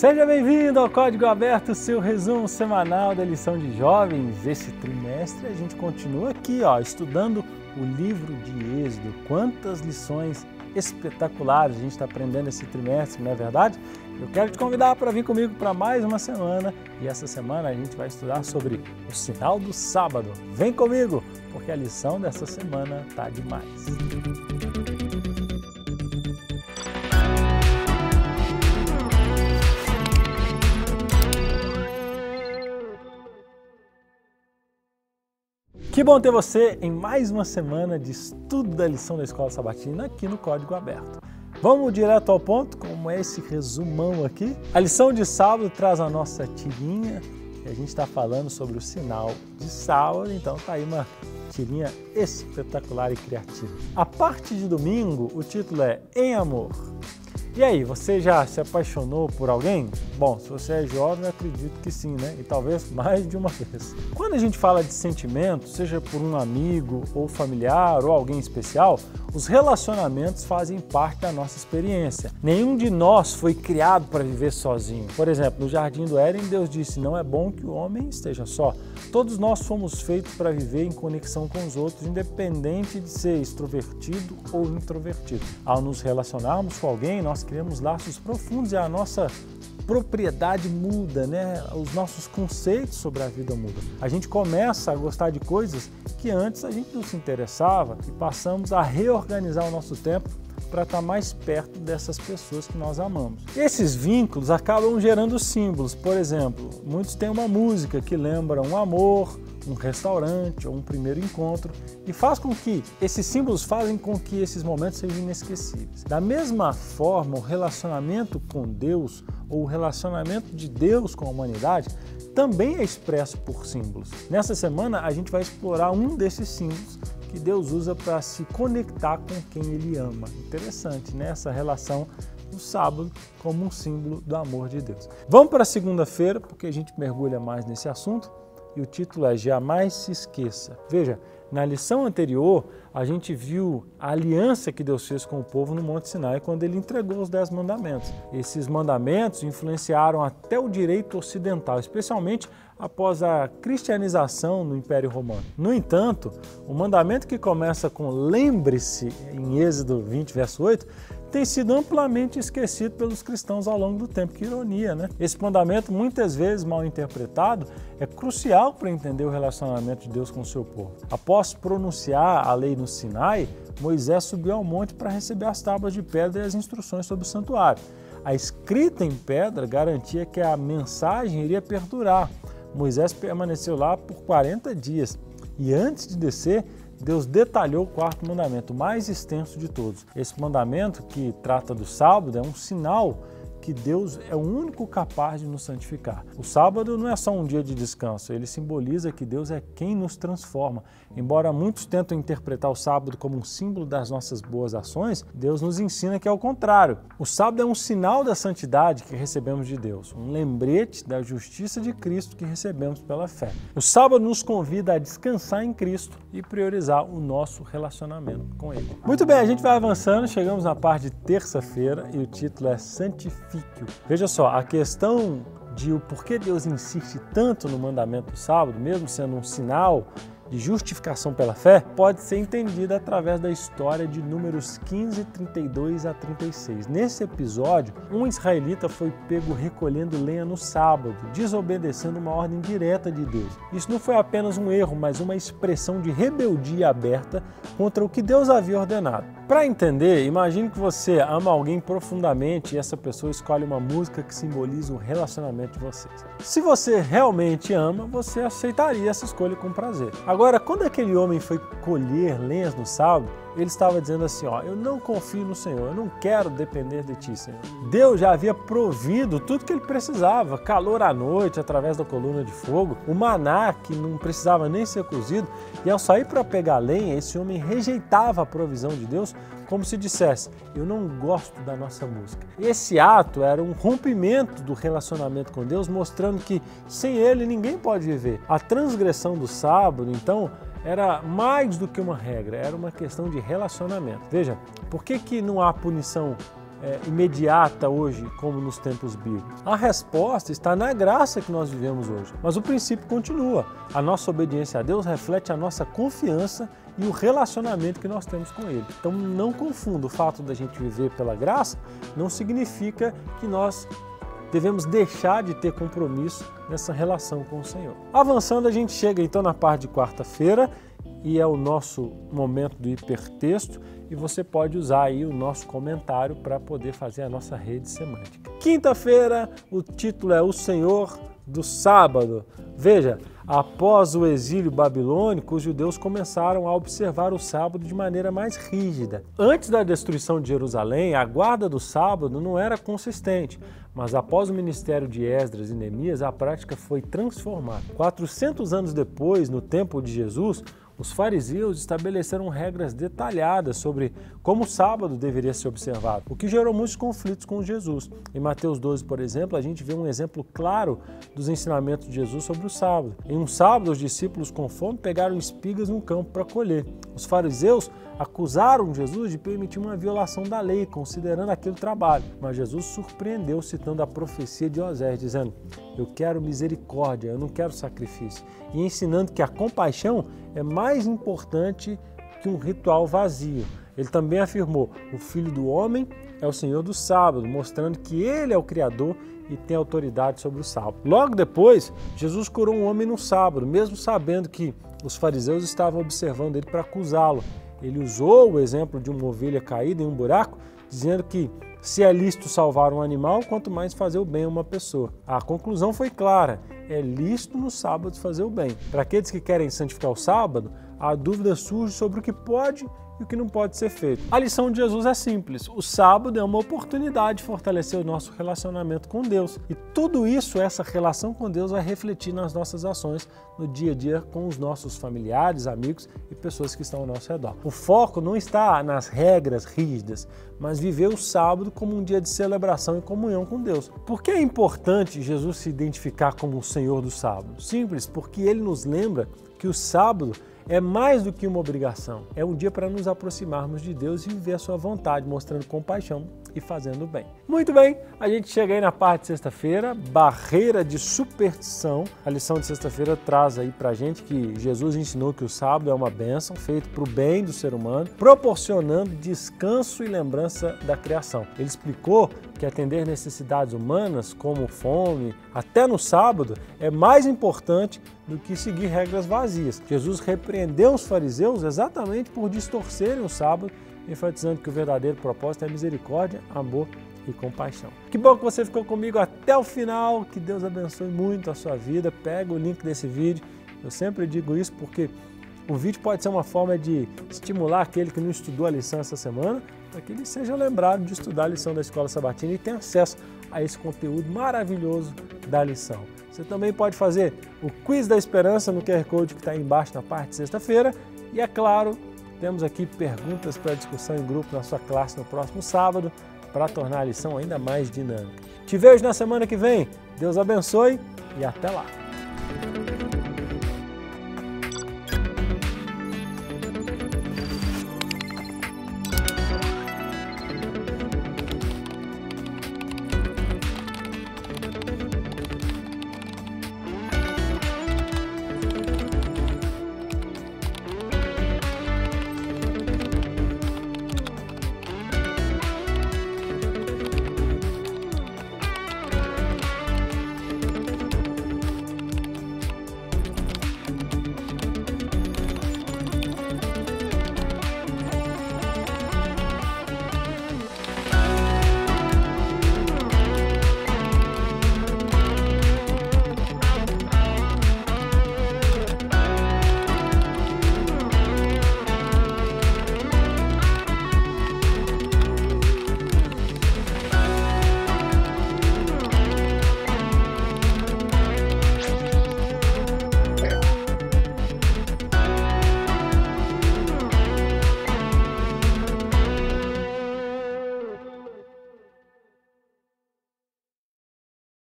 Seja bem-vindo ao Código Aberto, seu resumo semanal da lição de jovens. Esse trimestre a gente continua aqui, estudando o livro de Êxodo. Quantas lições espetaculares a gente está aprendendo esse trimestre, não é verdade? Eu quero te convidar para vir comigo para mais uma semana e essa semana a gente vai estudar sobre o sinal do sábado. Vem comigo, porque a lição dessa semana tá demais. Que bom ter você em mais uma semana de estudo da lição da Escola Sabatina aqui no Código Aberto. Vamos direto ao ponto, como é esse resumão aqui. A lição de sábado traz a nossa tirinha, e a gente está falando sobre o sinal de sábado, então tá aí uma tirinha espetacular e criativa. A parte de domingo, o título é Em Amor. E aí, você já se apaixonou por alguém? Bom, se você é jovem, eu acredito que sim, né? E talvez mais de uma vez. Quando a gente fala de sentimento, seja por um amigo ou familiar ou alguém especial, os relacionamentos fazem parte da nossa experiência. Nenhum de nós foi criado para viver sozinho. Por exemplo, no Jardim do Éden, Deus disse, não é bom que o homem esteja só. Todos nós fomos feitos para viver em conexão com os outros, independente de ser extrovertido ou introvertido. Ao nos relacionarmos com alguém, nós criamos laços profundos e a nossa propriedade muda, né? Os nossos conceitos sobre a vida mudam. A gente começa a gostar de coisas que antes a gente não se interessava e passamos a reorganizar o nosso tempo para estar mais perto dessas pessoas que nós amamos. Esses vínculos acabam gerando símbolos. Por exemplo, muitos têm uma música que lembra um amor, um restaurante ou um primeiro encontro e faz com que esses símbolos fazem com que esses momentos sejam inesquecíveis. Da mesma forma, o relacionamento com Deus ou o relacionamento de Deus com a humanidade também é expresso por símbolos. Nessa semana, a gente vai explorar um desses símbolos que Deus usa para se conectar com quem Ele ama. Interessante, né? Essa relação do sábado como um símbolo do amor de Deus. Vamos para a segunda-feira, porque a gente mergulha mais nesse assunto. E o título é Jamais se esqueça. Veja, na lição anterior, a gente viu a aliança que Deus fez com o povo no Monte Sinai quando Ele entregou os 10 mandamentos. Esses mandamentos influenciaram até o direito ocidental, especialmente após a cristianização no Império Romano. No entanto, o mandamento que começa com lembre-se, em Êxodo 20, verso 8, tem sido amplamente esquecido pelos cristãos ao longo do tempo. Que ironia, né? Esse mandamento, muitas vezes mal interpretado, é crucial para entender o relacionamento de Deus com o seu povo. Após pronunciar a lei no Sinai, Moisés subiu ao monte para receber as tábuas de pedra e as instruções sobre o santuário. A escrita em pedra garantia que a mensagem iria perdurar. Moisés permaneceu lá por 40 dias e antes de descer, Deus detalhou o quarto mandamento, o mais extenso de todos. Esse mandamento, que trata do sábado, é um sinal que Deus é o único capaz de nos santificar. O sábado não é só um dia de descanso, ele simboliza que Deus é quem nos transforma. Embora muitos tentam interpretar o sábado como um símbolo das nossas boas ações, Deus nos ensina que é o contrário. O sábado é um sinal da santidade que recebemos de Deus, um lembrete da justiça de Cristo que recebemos pela fé. O sábado nos convida a descansar em Cristo e priorizar o nosso relacionamento com Ele. Muito bem, a gente vai avançando, chegamos na parte de terça-feira e o título é Santifique. Veja só, a questão de o porquê Deus insiste tanto no mandamento do sábado, mesmo sendo um sinal de justificação pela fé, pode ser entendida através da história de Números 15, 32 a 36. Nesse episódio, um israelita foi pego recolhendo lenha no sábado, desobedecendo uma ordem direta de Deus. Isso não foi apenas um erro, mas uma expressão de rebeldia aberta contra o que Deus havia ordenado. Para entender, imagine que você ama alguém profundamente e essa pessoa escolhe uma música que simboliza o relacionamento de vocês. Se você realmente ama, você aceitaria essa escolha com prazer. Agora, quando aquele homem foi colher lenhas no sábado, ele estava dizendo assim, eu não confio no Senhor, eu não quero depender de Ti, Senhor. Deus já havia provido tudo que ele precisava, calor à noite através da coluna de fogo, o maná que não precisava nem ser cozido, e ao sair para pegar lenha, esse homem rejeitava a provisão de Deus como se dissesse, eu não gosto da nossa música. Esse ato era um rompimento do relacionamento com Deus, mostrando que sem Ele ninguém pode viver. A transgressão do sábado, então, era mais do que uma regra, era uma questão de relacionamento. Veja, por que não há punição imediata hoje, como nos tempos bíblicos? A resposta está na graça que nós vivemos hoje. Mas o princípio continua. A nossa obediência a Deus reflete a nossa confiança e o relacionamento que nós temos com Ele. Então não confunda, o fato da gente viver pela graça não significa que nós devemos deixar de ter compromisso nessa relação com o Senhor. Avançando, a gente chega então na parte de quarta-feira e é o nosso momento do hipertexto e você pode usar aí o nosso comentário para poder fazer a nossa rede semântica. Quinta-feira, o título é O Senhor do Sábado. Veja, após o exílio babilônico, os judeus começaram a observar o sábado de maneira mais rígida. Antes da destruição de Jerusalém, a guarda do sábado não era consistente, mas após o ministério de Esdras e Neemias, a prática foi transformada. 400 anos depois, no tempo de Jesus, os fariseus estabeleceram regras detalhadas sobre como o sábado deveria ser observado, o que gerou muitos conflitos com Jesus. Em Mateus 12, por exemplo, a gente vê um exemplo claro dos ensinamentos de Jesus sobre o sábado. Em um sábado, os discípulos com fome pegaram espigas no campo para colher. Os fariseus acusaram Jesus de permitir uma violação da lei, considerando aquilo trabalho. Mas Jesus surpreendeu citando a profecia de Osés, dizendo: eu quero misericórdia, eu não quero sacrifício. E ensinando que a compaixão é mais importante que um ritual vazio. Ele também afirmou: o Filho do Homem é o Senhor do sábado, mostrando que ele é o Criador e tem autoridade sobre o sábado. Logo depois, Jesus curou um homem no sábado, mesmo sabendo que os fariseus estavam observando ele para acusá-lo. Ele usou o exemplo de uma ovelha caída em um buraco, dizendo que se é lícito salvar um animal, quanto mais fazer o bem a uma pessoa. A conclusão foi clara: é lícito no sábado fazer o bem. Para aqueles que querem santificar o sábado, a dúvida surge sobre o que pode e o que não pode ser feito. A lição de Jesus é simples: o sábado é uma oportunidade de fortalecer o nosso relacionamento com Deus. E tudo isso, essa relação com Deus, vai refletir nas nossas ações no dia a dia com os nossos familiares, amigos e pessoas que estão ao nosso redor. O foco não está nas regras rígidas, mas viver o sábado como um dia de celebração e comunhão com Deus. Por que é importante Jesus se identificar como o Senhor do sábado? Simples, porque ele nos lembra que o sábado é mais do que uma obrigação. É um dia para nos aproximarmos de Deus e viver a sua vontade, mostrando compaixão e fazendo o bem. Muito bem, a gente chega aí na parte de sexta-feira, barreira de superstição. A lição de sexta-feira traz aí pra gente que Jesus ensinou que o sábado é uma bênção, feito para o bem do ser humano, proporcionando descanso e lembrança da criação. Ele explicou que atender necessidades humanas, como fome, até no sábado, é mais importante do que seguir regras vazias. Jesus repreendeu os fariseus exatamente por distorcerem o sábado, enfatizando que o verdadeiro propósito é misericórdia, amor e compaixão. Que bom que você ficou comigo até o final, que Deus abençoe muito a sua vida. Pega o link desse vídeo, eu sempre digo isso porque o vídeo pode ser uma forma de estimular aquele que não estudou a lição essa semana, para que ele seja lembrado de estudar a lição da Escola Sabatina e tenha acesso a esse conteúdo maravilhoso da lição. Você também pode fazer o Quiz da Esperança no QR Code que está aí embaixo na parte de sexta-feira e, é claro, temos aqui perguntas para discussão em grupo na sua classe no próximo sábado para tornar a lição ainda mais dinâmica. Te vejo na semana que vem. Deus abençoe e até lá!